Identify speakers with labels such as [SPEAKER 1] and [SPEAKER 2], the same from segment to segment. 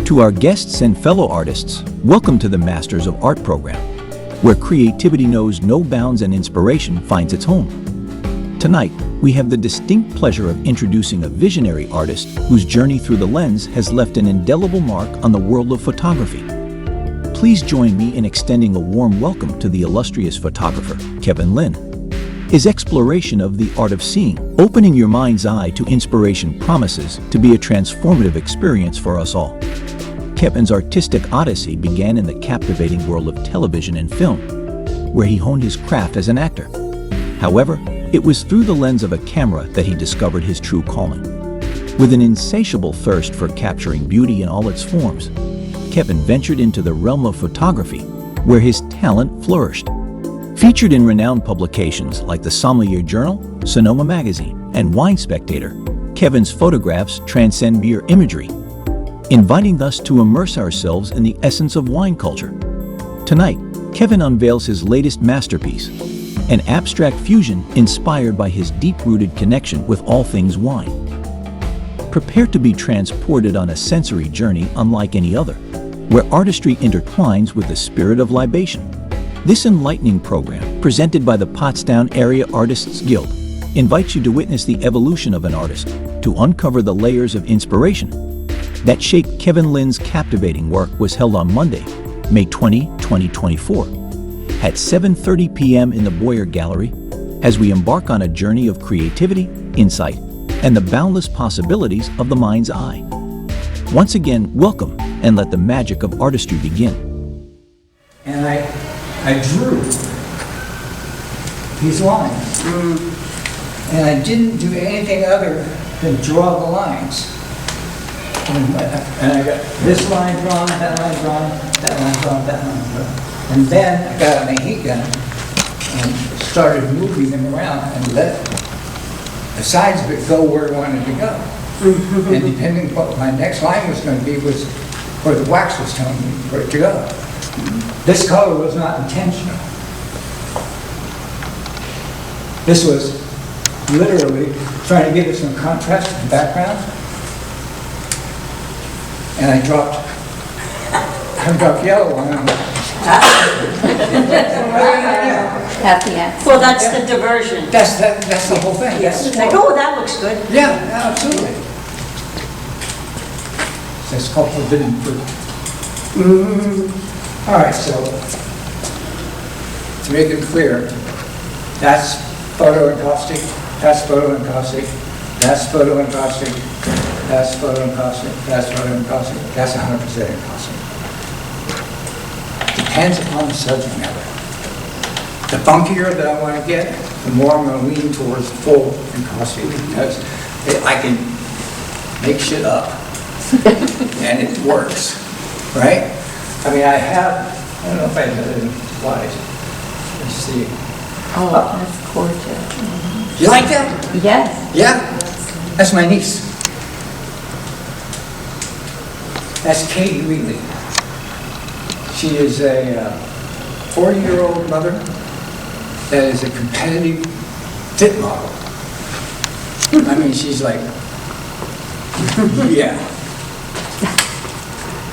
[SPEAKER 1] To our guests and fellow artists, welcome to the Masters of Art program, where creativity knows no bounds and inspiration finds its home. Tonight, we have the distinct pleasure of introducing a visionary artist whose journey through the lens has left an indelible mark on the world of photography. Please join me in extending a warm welcome to the illustrious photographer, Lynn. His exploration of the art of seeing, opening your mind's eye to inspiration, promises to be a transformative experience for us all. Kevin's artistic odyssey began in the captivating world of television and film, where he honed his craft as an actor. However, it was through the lens of a camera that he discovered his true calling. With an insatiable thirst for capturing beauty in all its forms, Kevin ventured into the realm of photography, where his talent flourished. Featured in renowned publications like the Sommelier Journal, Sonoma Magazine, and Wine Spectator, Kevin's photographs transcend mere imagery, inviting us to immerse ourselves in the essence of wine culture. Tonight, Kevin unveils his latest masterpiece, an abstract fusion inspired by his deep-rooted connection with all things wine. Prepare to be transported on a sensory journey unlike any other, where artistry intertwines with the spirit of libation. This enlightening program, presented by the Pottstown Area Artists Guild, invites you to witness the evolution of an artist, to uncover the layers of inspiration that shaped Kevin Lynn's captivating work. Was held on Monday, May 20, 2024, at 7:30 p.m. in the Boyer Gallery, as we embark on a journey of creativity, insight, and the boundless possibilities of the mind's eye. Once again, welcome, and let the magic of artistry begin.
[SPEAKER 2] And I drew these lines, and I didn't do anything other than draw the lines. And I got this line drawn, that line drawn, that line drawn, that line drawn. And then I got my heat gun and started moving them around and let the sides of it go where I wanted to go. And depending what my next line was going to be was where the wax was telling me for it to go. This color was not intentional. This was literally trying to give it some contrast in the background. And I dropped yellow on them.
[SPEAKER 3] Happy accident.
[SPEAKER 4] Well, that's the diversion.
[SPEAKER 2] That's the whole thing.
[SPEAKER 4] Yes. Like, oh, that looks good.
[SPEAKER 2] Yeah, absolutely. That's called forbidden fruit. All right, so to make it clear, that's photo encaustic, that's photo encaustic, that's photo encaustic, that's photo encaustic, that's photo encaustic, that's 100% encaustic. Depends upon the subject matter. The funkier that I want to get, the more I'm going to lean towards full encaustic, because I can make shit up and it works, right? I mean, I don't know if I have it in slides. Let's see.
[SPEAKER 3] Oh, that's gorgeous.
[SPEAKER 2] You like that?
[SPEAKER 3] Yes.
[SPEAKER 2] Yeah? That's my niece. That's Katie Wheatley. She is a 40-year-old mother that is a competitive fit model. I mean, she's like, yeah.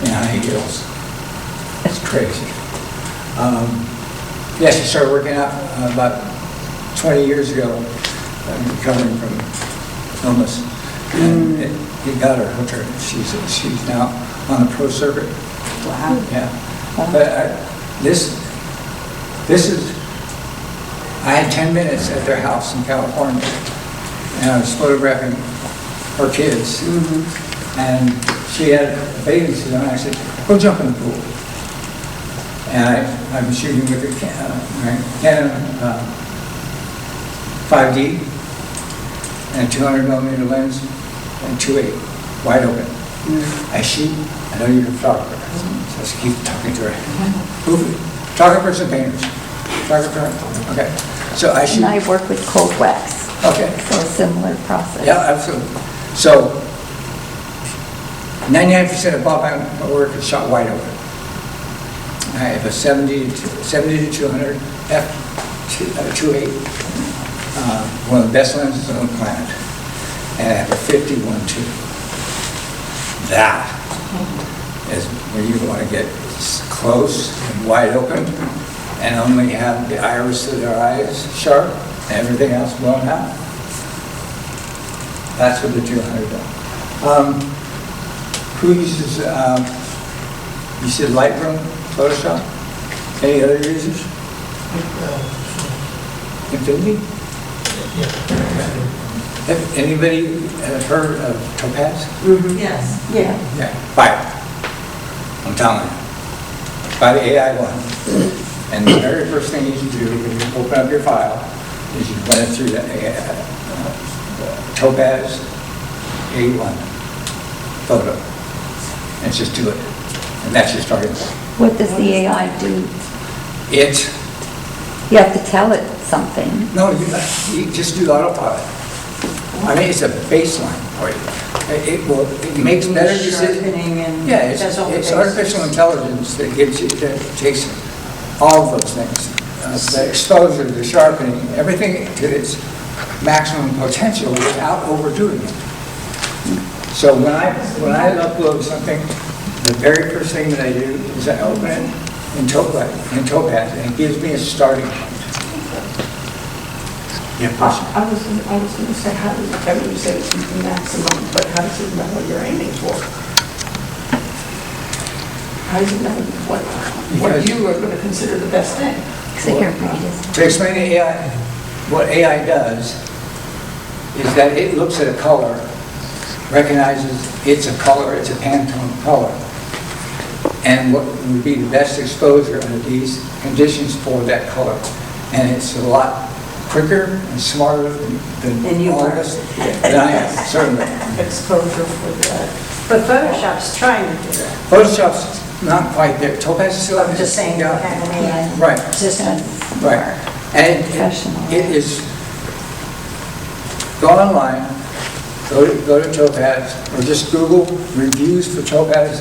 [SPEAKER 2] In high heels. That's crazy. Yeah, she started working out about 20 years ago, recovering from illness. And it got her hooked her. She's now on the pro circuit.
[SPEAKER 3] Wow.
[SPEAKER 2] Yeah. But this is, I had 10 minutes at their house in California, and I was photographing her kids. And she had a bathing suit on, and I said, go jump in the pool. And I'm shooting with a Canon 5D and a 200 millimeter lens and 2.8 wide open. I shoot. I know you're a photographer, so let's keep talking to her. Photographers and painters. Photographer. Okay. So I shoot.
[SPEAKER 3] And I work with cold wax.
[SPEAKER 2] Okay.
[SPEAKER 3] So a similar process.
[SPEAKER 2] Yeah, absolutely. So 99% of all my work is shot wide open. I have a 70 to 200 f2.8, one of the best lenses on the planet, and I have a 51 too. That is when you want to get close and wide open and only have the iris of their eyes sharp and everything else blown out. That's what the 200 does. Who uses, you said Lightroom, Photoshop? Any other users? Infinity? Have anybody heard of Topaz?
[SPEAKER 4] Yes.
[SPEAKER 3] Yeah.
[SPEAKER 2] Yeah, buy it. I'm telling you. Buy the AI one. And the very first thing you do when you open up your file is you run it through the Topaz A1 photo. And just do it. And that's your starting point.
[SPEAKER 3] What does the AI do?
[SPEAKER 2] It,
[SPEAKER 3] You have to tell it something.
[SPEAKER 2] no, you just do autopilot. I mean, it's a baseline for you. It makes better decisions.
[SPEAKER 4] Sharpening and
[SPEAKER 2] Yeah,
[SPEAKER 4] does all the
[SPEAKER 2] it's
[SPEAKER 4] basics.
[SPEAKER 2] artificial intelligence that gives you, that takes all of those things. The exposure, the sharpening, everything to its maximum potential without overdoing it. So when I upload something, the very first thing that I do is I open it in Topaz, and it gives me a starting point. Yeah, question.
[SPEAKER 5] I was going to say, how does, I mean, you say it's maximum, but how does it know what you're aiming for? How does it know what
[SPEAKER 2] Because-
[SPEAKER 5] you are going to consider the best thing?
[SPEAKER 3] So here, previous.
[SPEAKER 2] To explain the AI, what AI does is that it looks at a color, recognizes it's a color, it's a Pantone color, and what would be the best exposure under these conditions for that color. And it's a lot quicker and smarter than
[SPEAKER 4] you
[SPEAKER 2] all of
[SPEAKER 4] are.
[SPEAKER 2] us, than I am, certainly.
[SPEAKER 5] Exposure for that.
[SPEAKER 4] But Photoshop's trying to do that.
[SPEAKER 2] Photoshop's not quite there. Topaz is still.
[SPEAKER 4] I'm just saying, you
[SPEAKER 2] Yeah.
[SPEAKER 4] have an AI
[SPEAKER 2] Right.
[SPEAKER 4] system.
[SPEAKER 2] Right. And
[SPEAKER 3] Professional.
[SPEAKER 2] it is, go online, go to Topaz, or just Google reviews for Topaz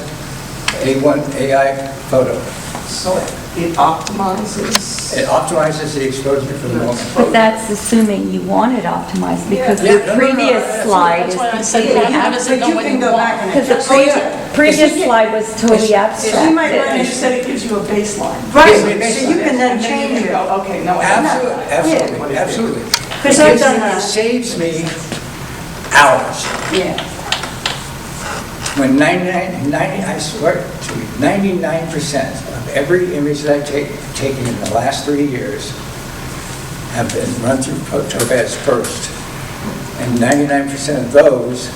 [SPEAKER 2] A1 AI photo.
[SPEAKER 5] So it optimizes.
[SPEAKER 2] It optimizes the exposure for the moment.
[SPEAKER 3] But that's assuming you want it optimized, because
[SPEAKER 2] Yeah,
[SPEAKER 3] the
[SPEAKER 2] no, no, no,
[SPEAKER 3] previous
[SPEAKER 2] that's-
[SPEAKER 3] slide is
[SPEAKER 5] That's why I said,
[SPEAKER 3] completely
[SPEAKER 5] how does it know
[SPEAKER 4] But you
[SPEAKER 5] what
[SPEAKER 4] can
[SPEAKER 5] you
[SPEAKER 4] go back
[SPEAKER 5] want?
[SPEAKER 4] and
[SPEAKER 3] Because the
[SPEAKER 4] adjust it.
[SPEAKER 3] previous slide was totally
[SPEAKER 5] You
[SPEAKER 3] abstract.
[SPEAKER 5] might run it, you said it gives you a baseline.
[SPEAKER 4] Right,
[SPEAKER 2] Yes,
[SPEAKER 4] so you can then
[SPEAKER 5] And then
[SPEAKER 4] change
[SPEAKER 5] you
[SPEAKER 4] it.
[SPEAKER 5] go, okay, no, I don't know.
[SPEAKER 2] Absolutely, absolutely.
[SPEAKER 4] Because I've done
[SPEAKER 2] It
[SPEAKER 4] that.
[SPEAKER 2] saves me hours.
[SPEAKER 4] Yeah.
[SPEAKER 2] When 99, I swear to you, 99% of every image that I've taken in the last 3 years have been run through Topaz first. And 99% of those,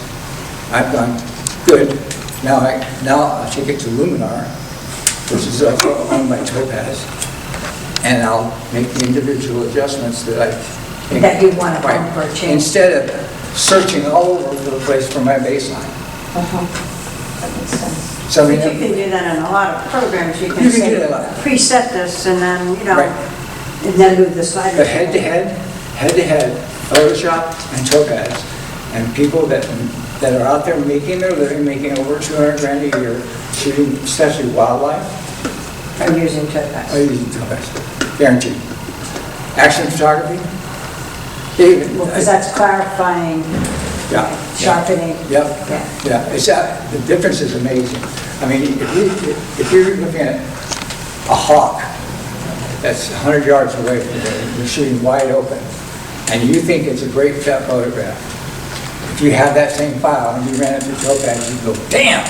[SPEAKER 2] I've gone, good, now I'll take it to Luminar, which is also owned by Topaz, and I'll make the individual adjustments that I think.
[SPEAKER 4] That you want to
[SPEAKER 2] Right.
[SPEAKER 4] bump or change.
[SPEAKER 2] Instead of searching all over the place for my baseline.
[SPEAKER 5] That makes sense.
[SPEAKER 2] So I
[SPEAKER 4] But
[SPEAKER 2] mean,
[SPEAKER 4] you can do that in a lot of programs. You
[SPEAKER 2] You
[SPEAKER 4] can
[SPEAKER 2] can
[SPEAKER 4] say,
[SPEAKER 2] do that a lot.
[SPEAKER 4] preset this and then,
[SPEAKER 2] Right.
[SPEAKER 4] and then move the sliders.
[SPEAKER 2] but head-to-head, Photoshop and Topaz, and people that are out there making their living, making over 200 grand a year, shooting especially wildlife,
[SPEAKER 4] I'm using
[SPEAKER 2] are
[SPEAKER 4] Topaz.
[SPEAKER 2] using Topaz, guaranteed. Action photography, even,
[SPEAKER 4] Because that's clarifying,
[SPEAKER 2] yeah.
[SPEAKER 4] sharpening.
[SPEAKER 2] Yep,
[SPEAKER 4] Yeah.
[SPEAKER 2] yeah, it's, the difference is amazing. I mean, if you're looking at a hawk that's 100 yards away from you, you're shooting wide open, and you think it's a great photograph, if you have that same file and you ran it through Topaz, you go, damn!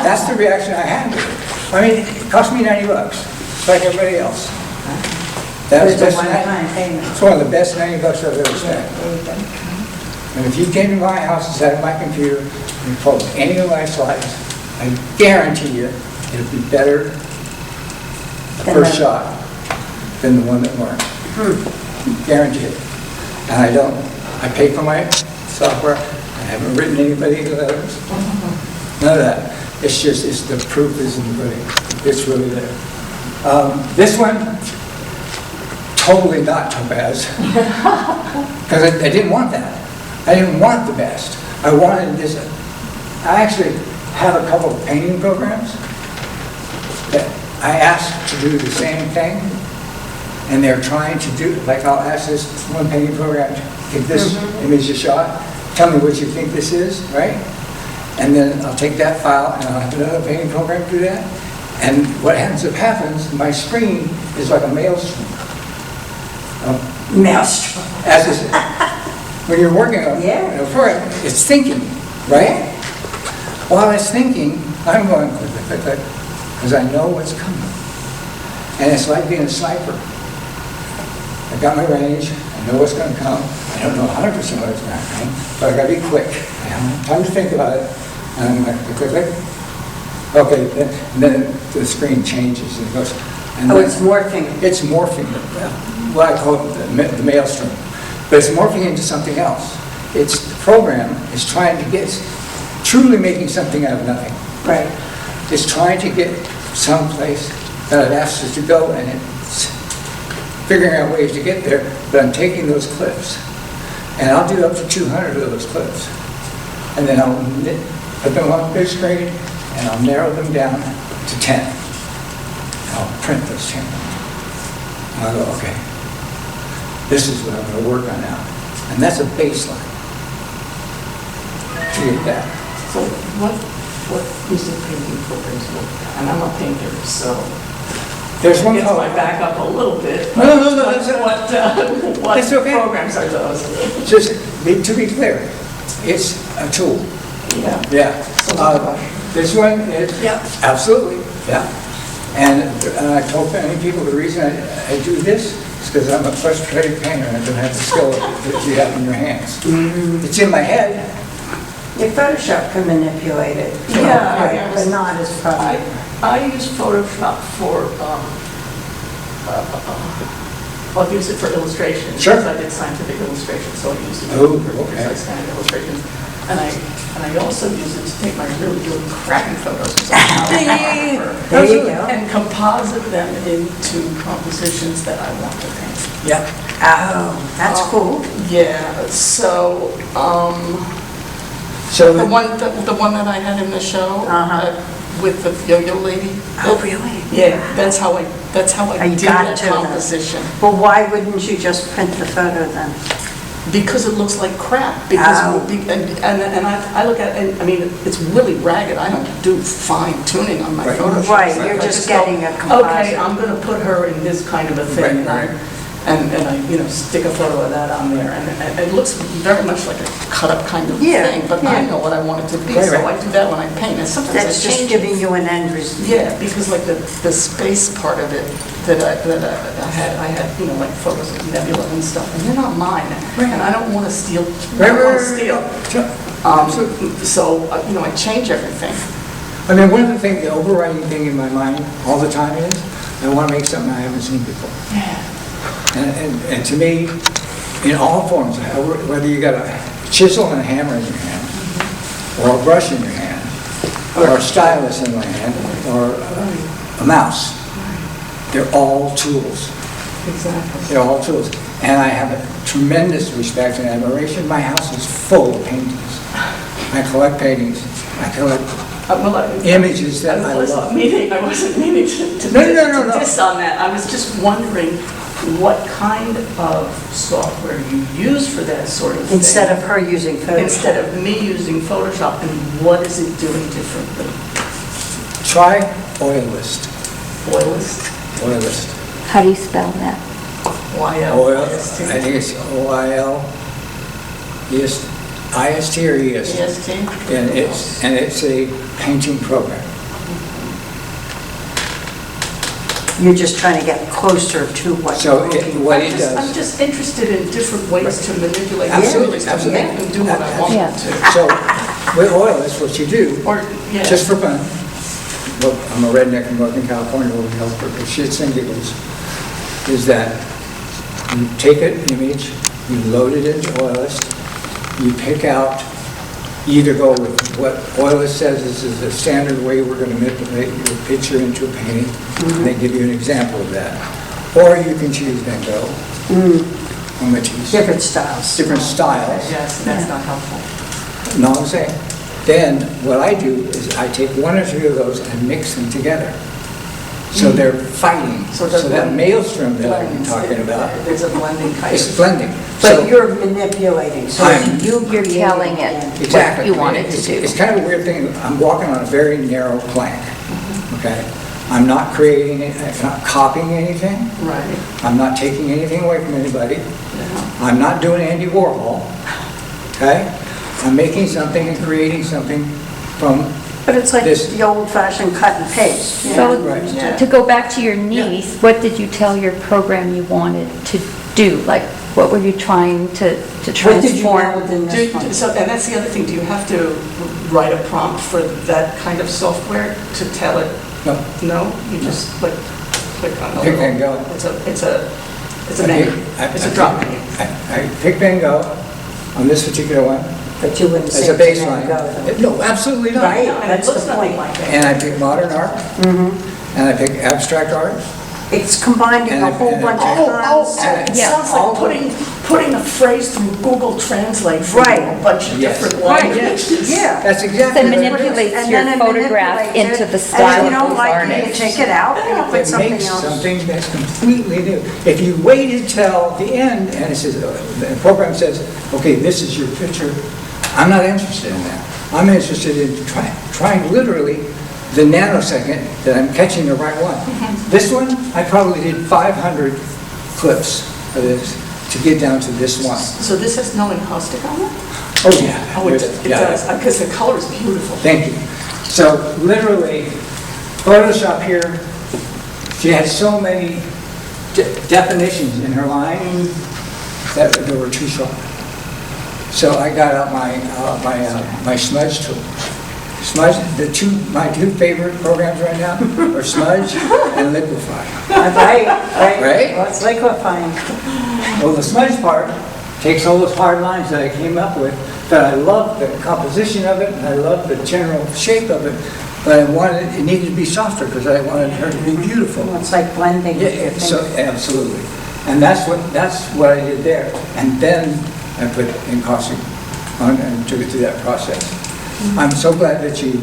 [SPEAKER 2] That's the reaction I had. I mean, it cost me $90, just like everybody else. That was
[SPEAKER 4] It's a
[SPEAKER 2] best
[SPEAKER 4] one-time payment.
[SPEAKER 2] It's one of the best $90 I've ever spent. And if you came to my house and sat at my computer and pulled any of my slides, I guarantee you it'll be better the
[SPEAKER 4] Than
[SPEAKER 2] first
[SPEAKER 4] the-
[SPEAKER 2] shot than the one that weren't. Guarantee it. And I pay for my software. I haven't written anybody letters. None of that. It's just, the proof is in the pudding. It's really there. This one, totally not Topaz. Because I didn't want that. I didn't want the best. I wanted this. I actually have a couple of painting programs that I asked to do the same thing, and they're trying to do, like I'll ask this one painting program, take this image you shot, tell me what you think this is, right? And then I'll take that file and I'll have another painting program do that. And what happens, my screen is like a maelstrom.
[SPEAKER 4] Maelstrom.
[SPEAKER 2] As is, when you're working on
[SPEAKER 4] Yeah.
[SPEAKER 2] a program, it's thinking, right? While it's thinking, I'm going click, click, click, because I know what's coming. And it's like being a sniper. I got my range, I know what's going to come. I don't know 100% what's going to come, but I got to be quick. I have time to think about it. And I'm like, click, click, click. Okay, then the screen changes and it goes. And
[SPEAKER 4] Oh,
[SPEAKER 2] then
[SPEAKER 4] it's morphing.
[SPEAKER 2] It's morphing, what I call the maelstrom. But it's morphing into something else. The program is trying to get, truly making something out of nothing.
[SPEAKER 4] Right.
[SPEAKER 2] It's trying to get someplace that I've asked it to go, and it's figuring out ways to get there, but I'm taking those clips. And I'll do up to 200 of those clips. And then I'll put them on big screen, and I'll narrow them down to 10. And I'll print those 10. And I'll go, okay, this is what I'm going to work on now. And that's a baseline. To get that.
[SPEAKER 5] So what music painting programs work? And I'm a painter, so
[SPEAKER 2] There's one
[SPEAKER 5] gets
[SPEAKER 2] called,
[SPEAKER 5] my back up a little bit.
[SPEAKER 2] No, no, no, that's-
[SPEAKER 5] What
[SPEAKER 2] That's okay.
[SPEAKER 5] programs are those?
[SPEAKER 2] just to be clear, it's a tool.
[SPEAKER 5] Yeah.
[SPEAKER 2] Yeah. This one is,
[SPEAKER 5] Yeah.
[SPEAKER 2] absolutely, yeah. And I told many people the reason I do this is because I'm a frustrated painter and I don't have the skill that you have in your hands. It's in my head.
[SPEAKER 4] Your Photoshop can manipulate it.
[SPEAKER 5] Yeah,
[SPEAKER 4] Right, but not as probably.
[SPEAKER 5] I use Photoshop for, I'll use it for illustrations.
[SPEAKER 2] Sure.
[SPEAKER 5] Because I did scientific illustrations, so I use it
[SPEAKER 2] Oh,
[SPEAKER 5] for
[SPEAKER 2] okay.
[SPEAKER 5] precise kind of illustrations. And I also use it to take my really, really crappy photos. Because I have
[SPEAKER 4] There you go.
[SPEAKER 5] and composite them into compositions that I want to paint.
[SPEAKER 2] Yeah.
[SPEAKER 4] Oh, that's cool.
[SPEAKER 5] Yeah, so,
[SPEAKER 2] So,
[SPEAKER 5] the one that I had in the show,
[SPEAKER 4] Uh-huh.
[SPEAKER 5] with the yo-yo lady.
[SPEAKER 4] Oh, really?
[SPEAKER 5] Yeah, that's how I
[SPEAKER 4] You
[SPEAKER 5] did
[SPEAKER 4] got
[SPEAKER 5] that
[SPEAKER 4] to.
[SPEAKER 5] composition.
[SPEAKER 4] Well, why wouldn't you just print the photo then?
[SPEAKER 5] Because it looks like crap, because,
[SPEAKER 4] Oh.
[SPEAKER 5] and I look at it, and I mean, it's really ragged, I don't do fine tuning on my
[SPEAKER 2] Right.
[SPEAKER 5] Photoshop.
[SPEAKER 4] Right,
[SPEAKER 5] stuff.
[SPEAKER 4] you're
[SPEAKER 5] I
[SPEAKER 4] just
[SPEAKER 5] go,
[SPEAKER 4] getting a composite.
[SPEAKER 5] Okay, I'm gonna put her in this kind of a thing,
[SPEAKER 2] Right, right.
[SPEAKER 5] and I, stick a photo of that on there, and it looks very much like a cut-up kind of
[SPEAKER 4] Yeah,
[SPEAKER 5] thing, but I
[SPEAKER 4] yeah.
[SPEAKER 5] know what I want it to be,
[SPEAKER 2] Right,
[SPEAKER 5] so
[SPEAKER 2] right.
[SPEAKER 5] I do that when I paint, and sometimes I
[SPEAKER 4] That's just
[SPEAKER 5] change
[SPEAKER 4] giving
[SPEAKER 5] it.
[SPEAKER 4] you an end result.
[SPEAKER 5] Yeah, because like the space part of it that I had, like photos of nebula and stuff, and they're not mine, and I don't want to steal, I don't want to steal.
[SPEAKER 2] Sure.
[SPEAKER 5] So, I change everything.
[SPEAKER 2] I mean, one of the things, the overriding thing in my mind all the time is, I want to make something I haven't seen before.
[SPEAKER 5] Yeah.
[SPEAKER 2] And to me, in all forms, whether you got a chisel and a hammer in your hand, or a brush in your hand, or a stylus in my hand, or a mouse, they're all tools.
[SPEAKER 5] Exactly.
[SPEAKER 2] They're all tools. And I have a tremendous respect and admiration. My house is full of paintings. I collect paintings. I collect images that I love.
[SPEAKER 5] I wasn't meaning to
[SPEAKER 2] No.
[SPEAKER 5] diss on that. I was just wondering what kind of software you use for that sort of thing.
[SPEAKER 4] Instead of her using Photoshop.
[SPEAKER 5] Instead of me using Photoshop, and what is it doing differently?
[SPEAKER 2] Try Oilist.
[SPEAKER 5] Oilist?
[SPEAKER 2] Oilist.
[SPEAKER 3] How do you spell that?
[SPEAKER 2] Oil,
[SPEAKER 5] YLIST?
[SPEAKER 2] I think it's OIL, IST or EST.
[SPEAKER 5] EST?
[SPEAKER 2] And it's a painting program.
[SPEAKER 4] You're just trying to get closer to what
[SPEAKER 2] So
[SPEAKER 4] you're looking for.
[SPEAKER 2] what it does.
[SPEAKER 5] I'm just interested in different ways to manipulate
[SPEAKER 2] Absolutely,
[SPEAKER 5] images to make them do what I want them to.
[SPEAKER 2] So with Oilist, what you do,
[SPEAKER 5] Or, yeah.
[SPEAKER 2] just for fun, look, I'm a redneck in Northern California, where we help for shits and giggles, is that you take an image, you load it into Oilist, you pick out, you either go with what Oilist says is a standard way we're going to manipulate your picture into a painting, and they give you an example of that. Or you can choose Van Gogh, or Matisse.
[SPEAKER 4] Different styles.
[SPEAKER 2] Different styles.
[SPEAKER 5] Yes, that's not helpful.
[SPEAKER 2] No, I'm saying. Then what I do is I take one or two of those and mix them together. So they're fighting.
[SPEAKER 5] So
[SPEAKER 2] So
[SPEAKER 5] they're
[SPEAKER 2] that
[SPEAKER 5] blend-
[SPEAKER 2] maelstrom that I've been
[SPEAKER 5] blends.
[SPEAKER 2] talking about,
[SPEAKER 5] There's a blending kind
[SPEAKER 2] it's
[SPEAKER 5] of.
[SPEAKER 2] blending.
[SPEAKER 4] But
[SPEAKER 2] So
[SPEAKER 4] you're manipulating, so
[SPEAKER 2] I'm-
[SPEAKER 4] you
[SPEAKER 3] You're
[SPEAKER 4] create
[SPEAKER 3] telling it.
[SPEAKER 4] again.
[SPEAKER 2] Exactly.
[SPEAKER 3] you want it to
[SPEAKER 2] It's-
[SPEAKER 3] do.
[SPEAKER 2] It's kind of a weird thing. I'm walking on a very narrow plank, okay? I'm not creating it, I'm not copying anything.
[SPEAKER 5] Right.
[SPEAKER 2] I'm not taking anything away from anybody.
[SPEAKER 5] Yeah.
[SPEAKER 2] I'm not doing Andy Warhol, okay? I'm making something and creating something from,
[SPEAKER 4] But it's like
[SPEAKER 2] This-
[SPEAKER 4] the old-fashioned cut and paste. you know?
[SPEAKER 2] Right.
[SPEAKER 5] Yeah.
[SPEAKER 3] To go back to your niece, what did you tell your program you wanted to do? Like, what were you trying to
[SPEAKER 4] What did you know
[SPEAKER 3] transform?
[SPEAKER 4] within
[SPEAKER 5] Do-
[SPEAKER 4] this one?
[SPEAKER 5] So, and that's the other thing, do you have to write a prompt for that kind of software to tell it?
[SPEAKER 2] no,
[SPEAKER 5] No? You just click on the
[SPEAKER 2] Pick
[SPEAKER 5] little...
[SPEAKER 2] and go.
[SPEAKER 5] It's a
[SPEAKER 2] I
[SPEAKER 5] menu.
[SPEAKER 2] pick-
[SPEAKER 5] It's a drop menu.
[SPEAKER 2] I pick and go on this particular one
[SPEAKER 4] But you wouldn't
[SPEAKER 2] as
[SPEAKER 4] say
[SPEAKER 2] a
[SPEAKER 4] to them,
[SPEAKER 2] baseline.
[SPEAKER 4] go.
[SPEAKER 2] No, absolutely not.
[SPEAKER 4] Right.
[SPEAKER 5] And it
[SPEAKER 4] That's
[SPEAKER 5] looks
[SPEAKER 4] the
[SPEAKER 5] nothing
[SPEAKER 4] point.
[SPEAKER 5] like that.
[SPEAKER 2] And I pick modern art, and I pick abstract art.
[SPEAKER 4] It's combining a whole bunch of concepts.
[SPEAKER 5] It
[SPEAKER 3] Yeah.
[SPEAKER 5] sounds like putting a phrase through Google Translate for
[SPEAKER 4] Right.
[SPEAKER 5] a bunch of
[SPEAKER 2] Yes.
[SPEAKER 5] different
[SPEAKER 4] Right,
[SPEAKER 5] languages.
[SPEAKER 4] yeah.
[SPEAKER 2] That's
[SPEAKER 3] So
[SPEAKER 2] exactly what it is.
[SPEAKER 3] manipulates
[SPEAKER 4] And
[SPEAKER 3] your
[SPEAKER 4] then it
[SPEAKER 3] photograph
[SPEAKER 4] manipulates
[SPEAKER 3] into
[SPEAKER 4] it,
[SPEAKER 3] the
[SPEAKER 4] and
[SPEAKER 3] style
[SPEAKER 4] if
[SPEAKER 3] of
[SPEAKER 4] you don't
[SPEAKER 3] those
[SPEAKER 4] like it, you
[SPEAKER 3] artists.
[SPEAKER 4] take it out and you put
[SPEAKER 2] It
[SPEAKER 4] something
[SPEAKER 2] makes
[SPEAKER 4] else.
[SPEAKER 2] something that's completely new. If you waited till the end and it says, the program says, okay, this is your picture, I'm not interested in that. I'm interested in trying literally the nanosecond that I'm catching the right one. This one, I probably did 500 clips of this to get down to this one.
[SPEAKER 5] So this has no encaustic on it?
[SPEAKER 2] Oh, yeah.
[SPEAKER 5] Oh, it
[SPEAKER 2] Yeah.
[SPEAKER 5] does, because the color is beautiful.
[SPEAKER 2] Thank you. So literally, Photoshop here, she had so many definitions in her line that they were too short. So I got out my smudge tool. Smudge, my two favorite programs right now are Smudge and Liquify.
[SPEAKER 4] Right,
[SPEAKER 2] Right?
[SPEAKER 4] right. Well, it's liquefying.
[SPEAKER 2] Well, the smudge part takes all those hard lines that I came up with, that I love the composition of it, and I love the general shape of it, but I wanted, it needed to be softer because I wanted her to be beautiful.
[SPEAKER 4] Well, it's like blending.
[SPEAKER 2] Yeah, so, absolutely. And that's what I did there. And then I put encaustic on and took it through that process. I'm so glad that you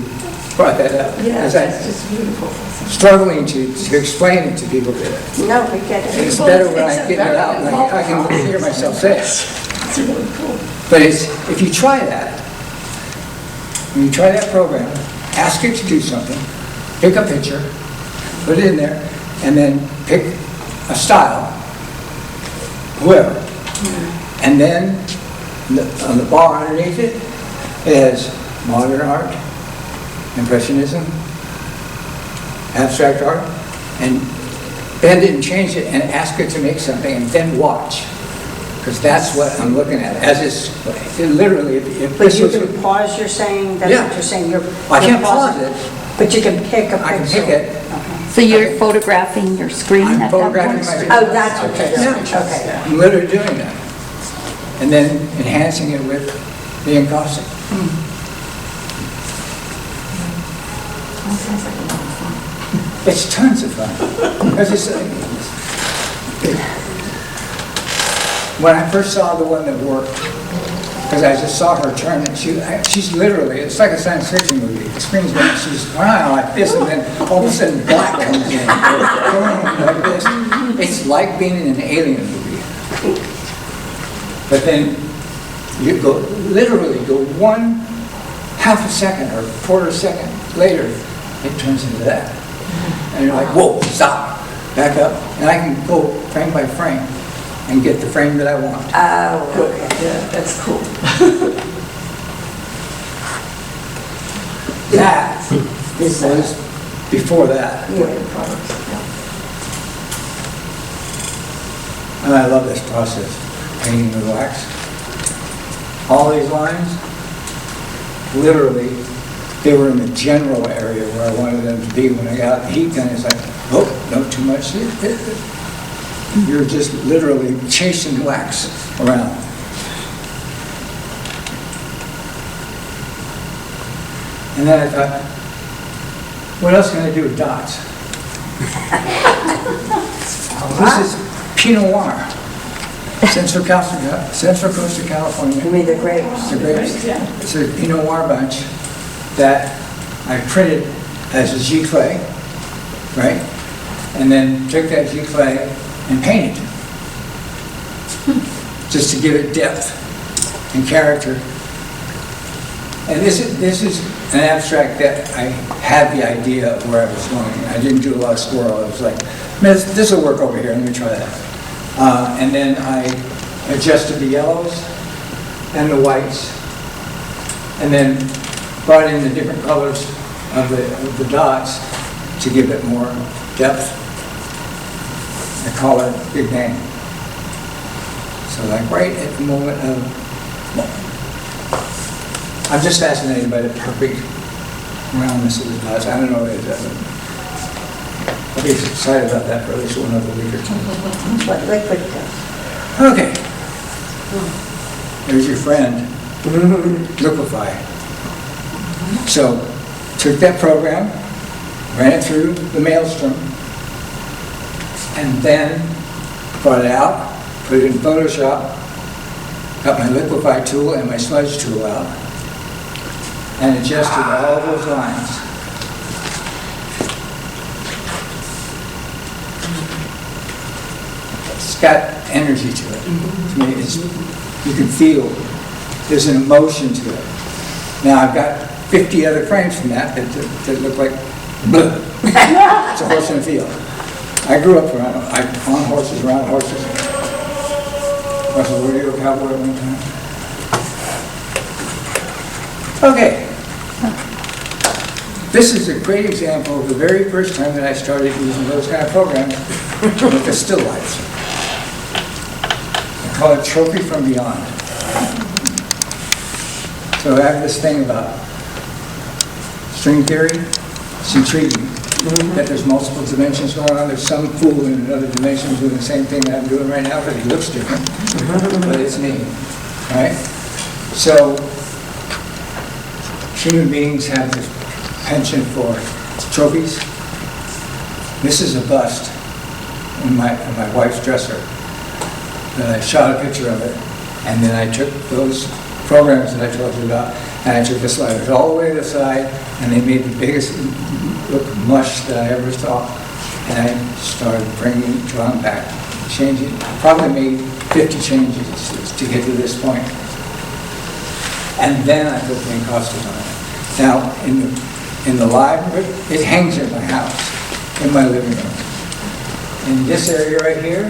[SPEAKER 2] brought that up.
[SPEAKER 5] Yeah,
[SPEAKER 2] because
[SPEAKER 5] it's just beautiful.
[SPEAKER 2] struggling to explain it to people that
[SPEAKER 4] No, we get it.
[SPEAKER 2] it's
[SPEAKER 5] Well,
[SPEAKER 2] better
[SPEAKER 5] it's-
[SPEAKER 2] when
[SPEAKER 5] it's
[SPEAKER 2] I
[SPEAKER 5] a
[SPEAKER 2] get it
[SPEAKER 5] better
[SPEAKER 2] out and I can
[SPEAKER 5] involved
[SPEAKER 2] hear myself say it.
[SPEAKER 5] It's really cool.
[SPEAKER 2] But if you try that, when you try that program, ask it to do something, pick a picture, put it in there, and then pick a style, whoever. And then on the bar underneath it, it has modern art, impressionism, abstract art, and bend it and change it and ask it to make something and then watch. Because that's what I'm looking at, as it's, literally, if
[SPEAKER 4] But
[SPEAKER 2] this
[SPEAKER 4] you
[SPEAKER 2] was,
[SPEAKER 4] can pause your saying, that's
[SPEAKER 2] Yeah.
[SPEAKER 4] what you're saying, you're.
[SPEAKER 2] I can't
[SPEAKER 4] you're
[SPEAKER 2] pause
[SPEAKER 4] pausing.
[SPEAKER 2] it.
[SPEAKER 4] But you can pick a picture.
[SPEAKER 2] I can pick it.
[SPEAKER 4] Okay.
[SPEAKER 3] So you're photographing your screen
[SPEAKER 2] I'm
[SPEAKER 3] at that
[SPEAKER 2] photographing
[SPEAKER 3] point?
[SPEAKER 2] my screen.
[SPEAKER 4] Oh, that's what
[SPEAKER 5] Okay,
[SPEAKER 4] you're
[SPEAKER 5] yeah.
[SPEAKER 4] doing, okay.
[SPEAKER 2] I'm literally doing that. And then enhancing it with the encaustic.
[SPEAKER 5] That sounds like a lot of fun.
[SPEAKER 2] It's tons of fun. Because it's, when I first saw the one that worked, because I just saw her turn and she's literally, it's like a science fiction movie. The screen's going, she's wow, like this, and then all of a sudden black comes in. Like this. It's like being in an alien movie. But then you go, literally go 1/2 a second or 1/4 second later, it turns into that. And you're like, whoa, stop, back up. And I can go frame by frame and get the frame that I want.
[SPEAKER 4] Oh,
[SPEAKER 5] Good,
[SPEAKER 4] okay.
[SPEAKER 5] yeah, that's cool.
[SPEAKER 2] That was before that.
[SPEAKER 5] Work in progress, yeah.
[SPEAKER 2] And I love this process, painting with wax. All these lines, literally, they were in the general area where I wanted them to be. When I got the heat gun, it's like, oh, no, too much. You're just literally chasing wax around. And then I thought, what else can I do with dots? This is Pinot Noir, Central Coast of California.
[SPEAKER 4] You mean the grapes.
[SPEAKER 2] The grapes.
[SPEAKER 5] Yeah.
[SPEAKER 2] It's a Pinot Noir bunch that I printed as a G clay, right? and then took that G-clay and painted. Just to give it depth and character. And this is an abstract that I had the idea of where I was going. I didn't do a lot of swirl. I was like, man, this will work over here. Let me try that. And then I adjusted the yellows and the whites, and then brought in the different colors of the dots to give it more depth. I call it Big Bang. So like right at the moment of, I'm just fascinated by the perfect roundness of the dots. I don't know what it is. I'll be excited about that for at least one other week or two.
[SPEAKER 4] What liquid does.
[SPEAKER 2] Okay. There's your friend, Liquify. So, took that program, ran it through the Maelstrom, and then brought it out, put it in Photoshop, got my Liquify tool and my smudge tool out, and adjusted all those lines. It's got energy to it. To me, you can feel there's an emotion to it. Now I've got 50 other frames from that look like bleh. It's a horse in a field. I grew up on horses, around horses. I was a rodeo cowboy at one time. Okay. This is a great example of the very first time that I started using those kind of programs with the still lifes. I call it Trophy from Beyond. So I have this thing about string theory. It's intriguing that there's multiple dimensions going on. There's some fool in another dimension doing the same thing that I'm doing right now, but he looks different. But it's me, right? So human beings have this penchant for trophies. This is a bust in my wife's dresser. And I shot a picture of it, and then I took those programs that I told you about, and I took the sliders all the way to the side, and they made the biggest look mush that I ever saw. And I started drawing back, changing. Probably made 50 changes to get to this point. And then I put the encosters on it. Now, in the library, it hangs in my house, in my living room. In this area right here,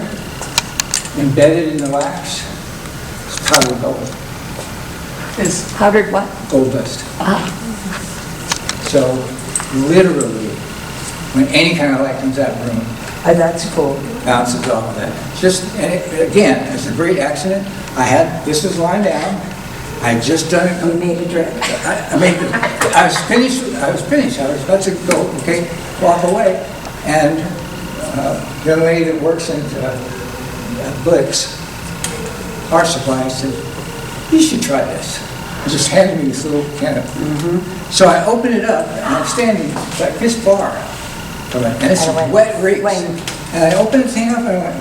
[SPEAKER 2] embedded in the wax, is powdered gold.
[SPEAKER 5] Is
[SPEAKER 3] Powdered what?
[SPEAKER 2] Gold dust.
[SPEAKER 3] Ah,
[SPEAKER 2] So literally, when any kind of light comes out of the room,
[SPEAKER 4] That's cool.
[SPEAKER 2] bounces off of that. And again, it's a great accident. This was lying down. I had just done it.
[SPEAKER 4] You made a drip.
[SPEAKER 2] I was finished. I was about to go, walk away. And the young lady that works at Blix Art Supply said, "You should try this." And just handed me this little can of. So I opened it up, and I'm standing like this far from it, and it's
[SPEAKER 4] And it went-
[SPEAKER 2] wet rakes.
[SPEAKER 4] went.
[SPEAKER 2] And I opened the thing up, and I went,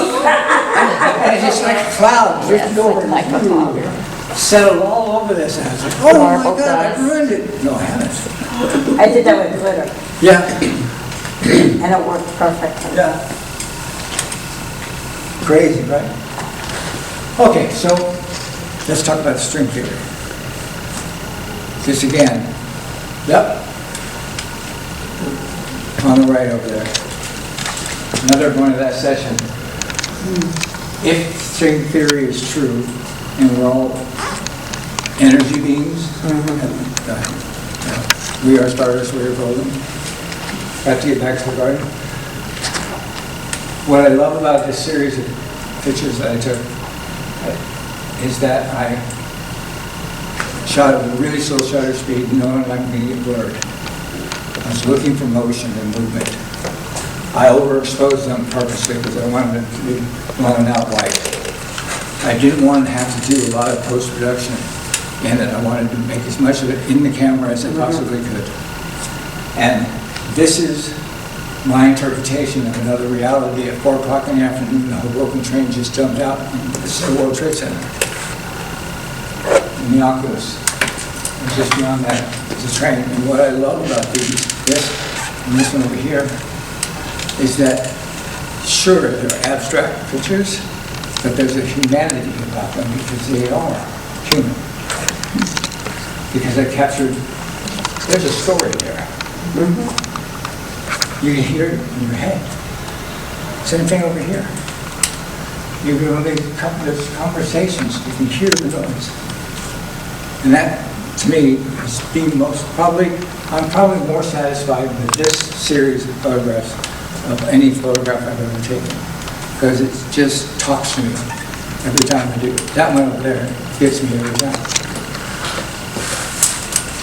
[SPEAKER 2] and it just like a cloud drifted over and settled all over this. And I was like, oh my
[SPEAKER 3] Marble
[SPEAKER 2] God, I
[SPEAKER 3] dust.
[SPEAKER 2] ruined it. No, I haven't.
[SPEAKER 4] I did that with glitter,
[SPEAKER 2] Yeah,
[SPEAKER 4] and it worked perfectly.
[SPEAKER 2] yeah. Crazy, right? Okay, so let's talk about string theory. This again. Yep. On the right over there. Another one of that session. If string theory is true, and we're all energy beings, we are stardust, we are golden. Got to get back to the garden. What I love about this series of pictures that I took is that I shot at a really slow shutter speed, knowing I'm going to get blurred. I was looking for motion and movement. I overexposed them purposely because I wanted them to be long and out white. I didn't want to have to do a lot of post-production in it. I wanted to make as much of it in the camera as I possibly could. And this is my interpretation of another reality. At 4 o'clock in the afternoon, the Hoboken train just jumped out. And this is the World Trade Center. In the Oculus. And just beyond that is a train. And what I love about this and this one over here, is that, sure, they're abstract pictures, but there's a humanity about them because they are human. Because I captured, there's a story there. You can hear it in your head. Same thing over here. You can there's conversations, you can hear the noise. And that, to me, is the most, I'm probably more satisfied with this series of photographs of any photograph I've ever taken. Because it just talks to me every time I do it. That one over there gets me every time.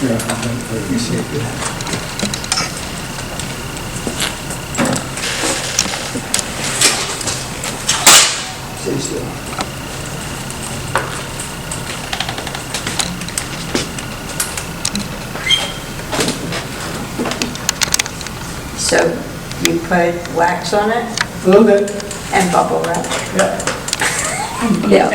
[SPEAKER 2] Here, I'll wait for you to see it. Stay still.
[SPEAKER 4] So you put wax on it
[SPEAKER 2] A little bit.
[SPEAKER 4] and bubble wrap.
[SPEAKER 3] Yeah.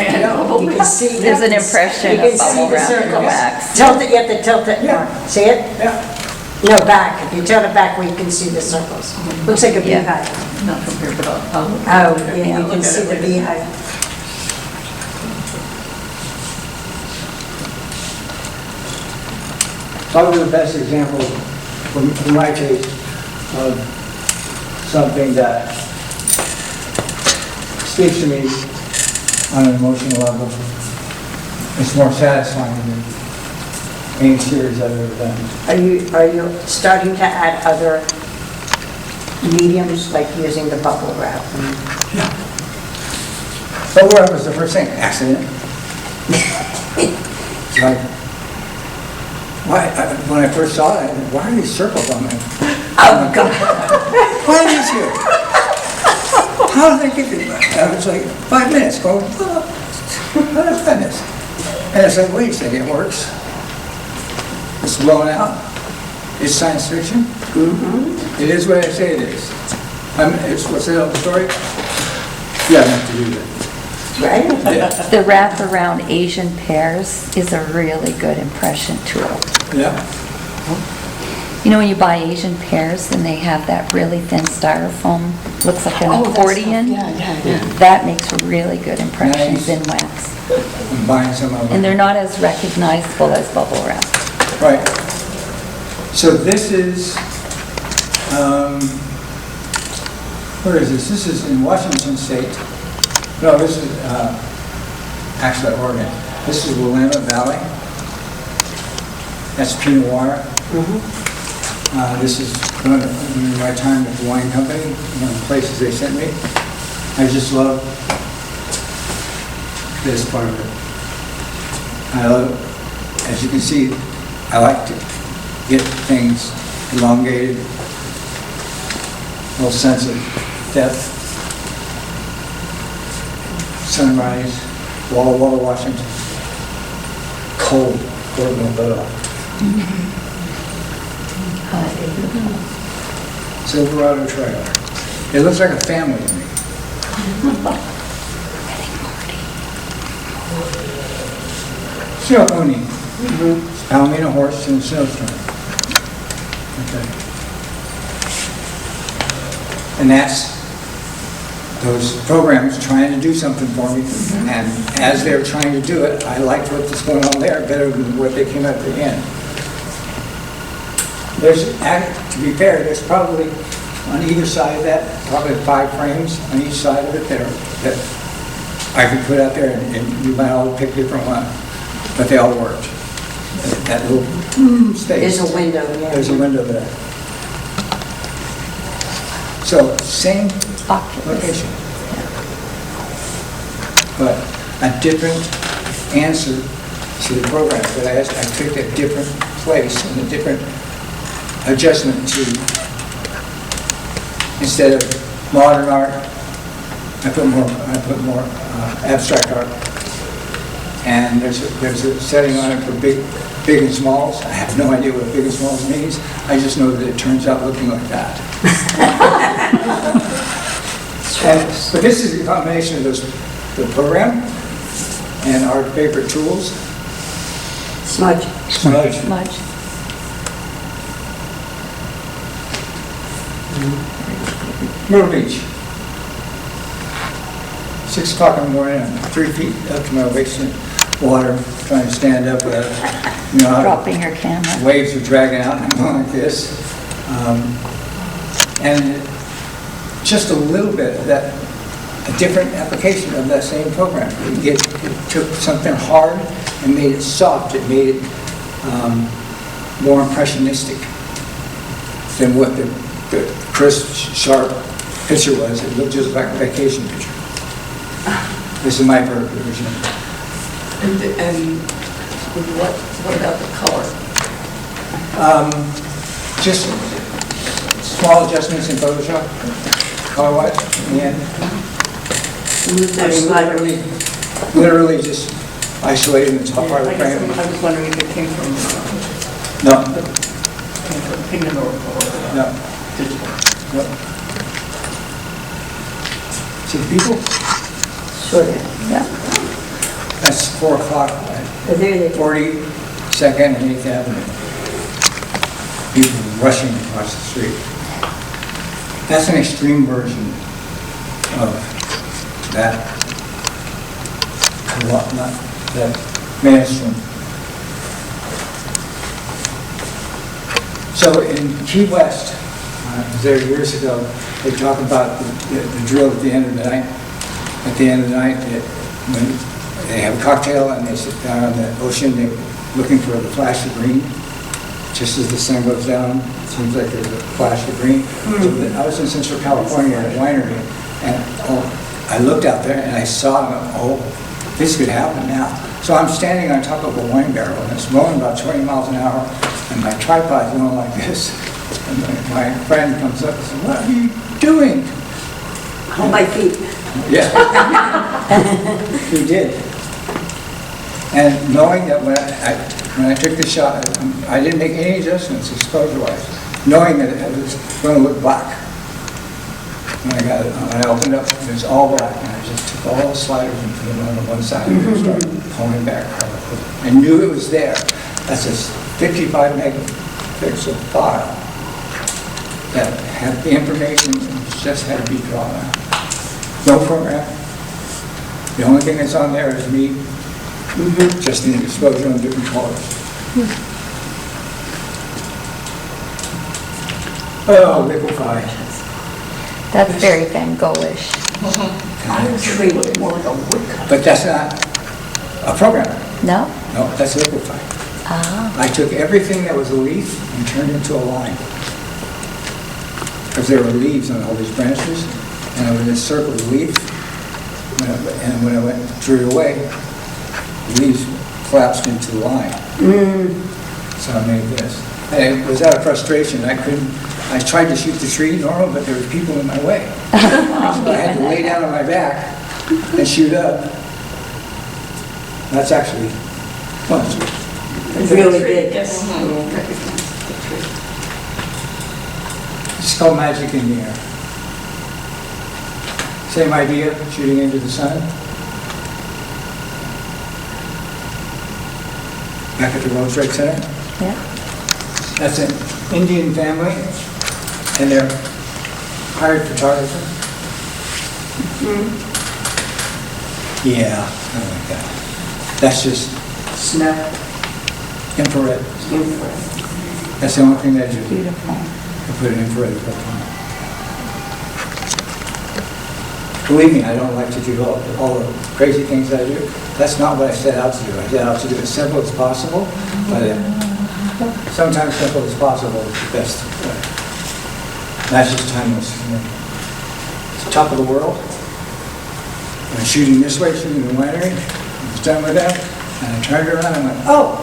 [SPEAKER 4] You can see.
[SPEAKER 3] There's an impression
[SPEAKER 4] You can
[SPEAKER 3] of bubble
[SPEAKER 4] see the
[SPEAKER 3] wrap and
[SPEAKER 4] circles.
[SPEAKER 3] wax.
[SPEAKER 4] Tilt it, you have to tilt it
[SPEAKER 2] Yeah.
[SPEAKER 4] more. See it?
[SPEAKER 2] Yeah.
[SPEAKER 4] No, back. If you tilt it back, you can see the circles. Looks like a
[SPEAKER 3] Yeah.
[SPEAKER 4] beehive.
[SPEAKER 5] Not from here, but I'll look
[SPEAKER 4] Oh,
[SPEAKER 5] at it.
[SPEAKER 4] yeah, you
[SPEAKER 5] Look
[SPEAKER 4] can
[SPEAKER 5] at
[SPEAKER 4] see
[SPEAKER 5] it
[SPEAKER 4] the
[SPEAKER 5] later.
[SPEAKER 4] beehive.
[SPEAKER 2] Probably the best example, from my case, of something that speaks to me on an emotional level. It's more satisfying than any series I've ever done.
[SPEAKER 4] Are you starting to add other mediums, like using the bubble wrap?
[SPEAKER 2] Bubble wrap was the first thing, accident. It's like, when I first saw it, why are these circles on there?
[SPEAKER 4] Oh, God.
[SPEAKER 2] Why are these here? How did they get these? I was like, 5 minutes, going, how did I find this? And it's like, wait a second, it works. It's blown out. It's science fiction. It is what I say it is. It's what's the other story? Yeah, I have to do that.
[SPEAKER 4] Right?
[SPEAKER 2] Yeah.
[SPEAKER 3] The wrap around Asian pears is a really good impression tool.
[SPEAKER 2] Yeah.
[SPEAKER 3] You know, when you buy Asian pears and they have that really thin styrofoam, looks like an
[SPEAKER 5] Oh, that
[SPEAKER 3] accordion?
[SPEAKER 5] stuff, yeah.
[SPEAKER 3] That makes really good impressions
[SPEAKER 2] Nice.
[SPEAKER 3] in wax.
[SPEAKER 2] I'm buying some of them.
[SPEAKER 3] And they're not as recognizable as bubble wrap.
[SPEAKER 2] Right. So this is, where is this? This is in Washington State. No, this is actually Oregon. This is Willamette Valley. That's Pinot Noir. This is during my time at the wine company, one of the places they sent me. I just love this part of it. I love, as you can see, I like to get things elongated, a little sense of depth. Sunrise, Walla Walla, Washington. Cold, Silverado trailer. It looks like a family to me. Ceremony. Palomino horse in a snowstorm. Okay. And that's those programs trying to do something for me. And as they're trying to do it, I liked what was going on there better than what they came at the end. There's, to be fair, there's probably on either side of that, probably 5 frames on each side of it that I could put out there and you might all pick different ones, but they all worked. That little space.
[SPEAKER 4] There's a window, yeah.
[SPEAKER 2] There's a window there. So, same location. But a different answer to the program that I asked. I took a different place and a different adjustment to, instead of modern art, I put more abstract art. And there's a setting on it for big and smalls. I have no idea what big and smalls means. I just know that it turns out looking like that. But this is a combination of the program and our favorite tools.
[SPEAKER 4] Smudge.
[SPEAKER 2] Smudge.
[SPEAKER 3] Smudge.
[SPEAKER 2] Myrtle Beach. 6 o'clock in the morning, I'm 3 feet up to my waist in water, trying to stand up without,
[SPEAKER 3] Dropping your camera.
[SPEAKER 2] waves are dragging out and I'm going like this. And just a little bit of that, a different application of that same program. It took something hard and made it soft. It made it more impressionistic than what the crisp, sharp picture was. It looked just like a vacation picture. This is my version.
[SPEAKER 5] And what about the color?
[SPEAKER 2] Just small adjustments in Photoshop, color-wise, in the end. Literally just isolating the top part of the
[SPEAKER 5] I guess
[SPEAKER 2] frame.
[SPEAKER 5] I was wondering if it came from pigment or
[SPEAKER 2] No,
[SPEAKER 5] digital.
[SPEAKER 2] no. See the people?
[SPEAKER 4] Sure.
[SPEAKER 3] Yeah.
[SPEAKER 2] That's 4 o'clock,
[SPEAKER 4] There they go.
[SPEAKER 2] 42nd and 8th Avenue. People rushing across the street. That's an extreme version of that, not that mainstream. So in Key West, I was there years ago, they talk about the drill at the end of the night. At the end of the night, when they have a cocktail and they sit down on the ocean, they're looking for the flash of green. Just as the sun goes down, it seems like there's a flash of green. So I was in Central California at a winery, and I looked out there and I saw, this could happen now. So I'm standing on top of a wine barrel, and it's blowing about 20 miles an hour, and my tripod's going like this. And my friend comes up and says, "What are you doing?"
[SPEAKER 4] On my feet.
[SPEAKER 2] Yeah. He did. And knowing that when I took the shot, I didn't make any adjustments exposure-wise, knowing that it was going to look black. When I got it, when I opened up, it was all black, and I just took all the sliders and put them on one side and started pulling back. I knew it was there. That's a 55 megapixel file that had the information, and just had to be drawn out. No program. The only thing that's on there is me, just the exposure on different colors. Oh, liquefied.
[SPEAKER 3] That's very Van Gogh-ish.
[SPEAKER 5] I was thinking it looked more like a woodcut.
[SPEAKER 2] But that's not a program.
[SPEAKER 3] No?
[SPEAKER 2] No, that's liquefied.
[SPEAKER 3] Ah.
[SPEAKER 2] I took everything that was a leaf and turned it into a line. Because there were leaves on all these branches, and I would just circle the leaf, and when I drew it away, the leaves collapsed into the line. So I made this. And it was out of frustration. I tried to shoot the tree normal, but there were people in my way. So I had to lay down on my back and shoot up. That's actually fun.
[SPEAKER 4] It's really big.
[SPEAKER 5] Yes.
[SPEAKER 2] It's called magic in the air. Same idea, shooting into the sun. Back at the World Trade Center.
[SPEAKER 3] Yeah.
[SPEAKER 2] That's an Indian family, and they're hired photographer. Yeah, something like that. That's just
[SPEAKER 4] Snow.
[SPEAKER 2] infrared. That's the only thing they do.
[SPEAKER 3] Beautiful.
[SPEAKER 2] I put an infrared filter on. Believe me, I don't like to do all the crazy things I do. That's not what I set out to do. I set out to do it as simple as possible, but sometimes simple as possible is the best way. That's just timeless. It's the top of the world. I'm shooting this way, shooting the winery. I was done with that, and I turned around and went, oh!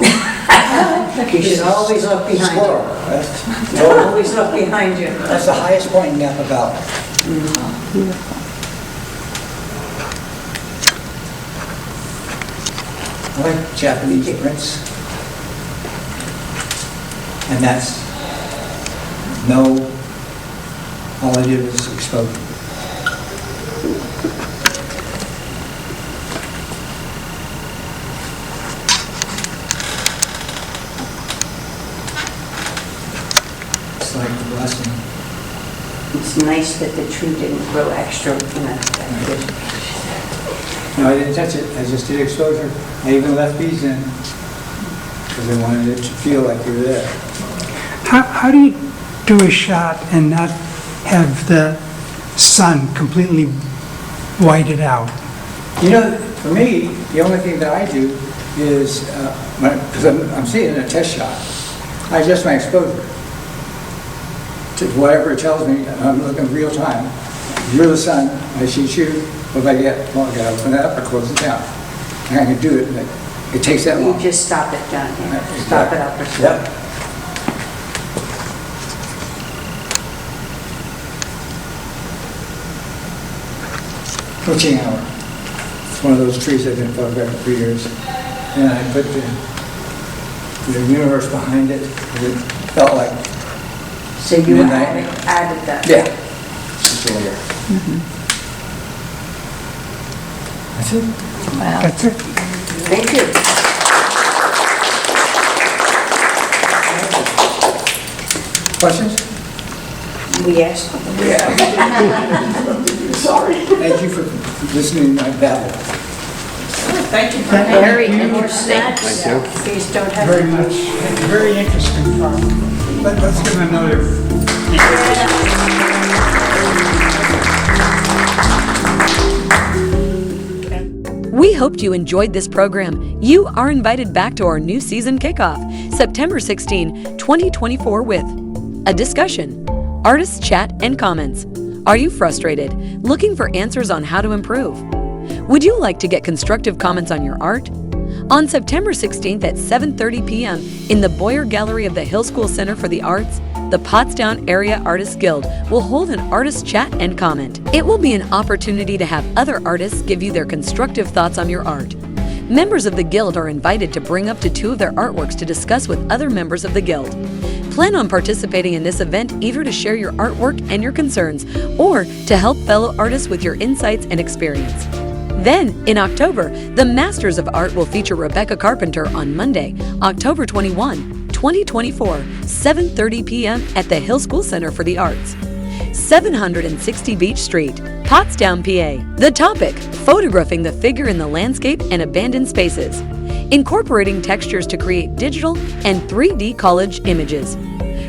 [SPEAKER 4] You should always look behind
[SPEAKER 2] Squirrel.
[SPEAKER 4] you.
[SPEAKER 2] That's
[SPEAKER 4] Always look behind you.
[SPEAKER 2] the highest point in Napa Valley.
[SPEAKER 3] Beautiful.
[SPEAKER 2] I like Japanese prints. And that's all I did was exposure. It's like the blessing.
[SPEAKER 4] It's nice that the tree didn't grow extra in that division.
[SPEAKER 2] No, I didn't touch it, I just did exposure. I even left these in, because I wanted it to feel like you were there.
[SPEAKER 6] How do you do a shot and not have the sun completely white it out?
[SPEAKER 2] You know, for me, the only thing that I do is, because I'm seeing a test shot, I adjust my exposure to whatever it tells me. I'm looking real time. You're the sun, I shoot you. What if I get, well, I gotta open it up or close it down. And I can do it, like, it takes that long.
[SPEAKER 4] You just stop it down here, stop it up or something.
[SPEAKER 2] Yep. Witching hour. It's one of those trees I've been photographing for years. And I put the universe behind it. It felt like
[SPEAKER 4] So you
[SPEAKER 2] midnight.
[SPEAKER 4] added that?
[SPEAKER 2] Yeah. It's all here. That's it.
[SPEAKER 3] Wow.
[SPEAKER 6] That's it.
[SPEAKER 4] Thank you.
[SPEAKER 2] Questions?
[SPEAKER 4] We asked.
[SPEAKER 5] Sorry.
[SPEAKER 2] Thank you for listening to my babble.
[SPEAKER 5] Thank you.
[SPEAKER 3] Very
[SPEAKER 4] More
[SPEAKER 3] interesting.
[SPEAKER 4] snacks. Please don't have.
[SPEAKER 6] Very much. Very interesting farm. Let's give him another.
[SPEAKER 7] We hoped you enjoyed this program. You are invited back to our new season kickoff, September 16, 2024 with a discussion, artists chat and comments. Are you frustrated? Looking for answers on how to improve? Would you like to get constructive comments on your art? On September 16th at 7:30 p.m. in the Boyer Gallery of the Hill School Center for the Arts, the Pottstown Area Artists Guild will hold an artist chat and comment. It will be an opportunity to have other artists give you their constructive thoughts on your art. Members of the Guild are invited to bring up to 2 of their artworks to discuss with other members of the Guild. Plan on participating in this event either to share your artwork and your concerns or to help fellow artists with your insights and experience. Then, in October, the Masters of Art will feature Rebecca Carpenter on Monday, October 21, 2024, 7:30 p.m. at the Hill School Center for the Arts, 760 Beach Street, Pottstown, PA. The topic, photographing the figure in the landscape and abandoned spaces, incorporating textures to create digital and 3D collage images.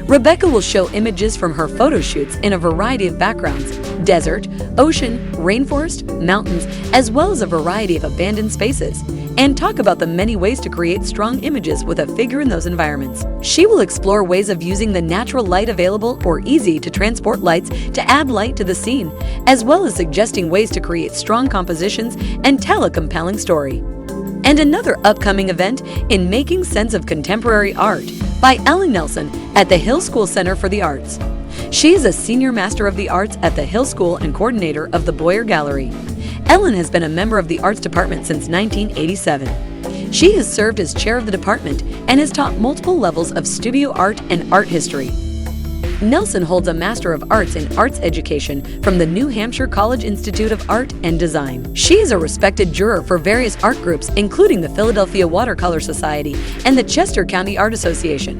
[SPEAKER 7] Rebecca will show images from her photo shoots in a variety of backgrounds: desert, ocean, rainforest, mountains, as well as a variety of abandoned spaces, and talk about the many ways to create strong images with a figure in those environments. She will explore ways of using the natural light available or easy to transport lights to add light to the scene, as well as suggesting ways to create strong compositions and tell a compelling story. And another upcoming event in Making Sense of Contemporary Art by Ellen Nelson at the Hill School Center for the Arts. She is a Senior Master of the Arts at the Hill School and coordinator of the Boyer Gallery. Ellen has been a member of the Arts Department since 1987. She has served as chair of the department and has taught multiple levels of studio art and art history. Nelson holds a Master of Arts in Arts Education from the New Hampshire College Institute of Art and Design. She is a respected juror for various art groups, including the Philadelphia Watercolor Society and the Chester County Art Association.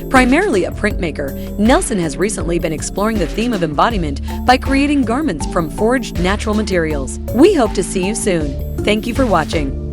[SPEAKER 7] Primarily a printmaker, Nelson has recently been exploring the theme of embodiment by creating garments from foraged natural materials. We hope to see you soon. Thank you for watching.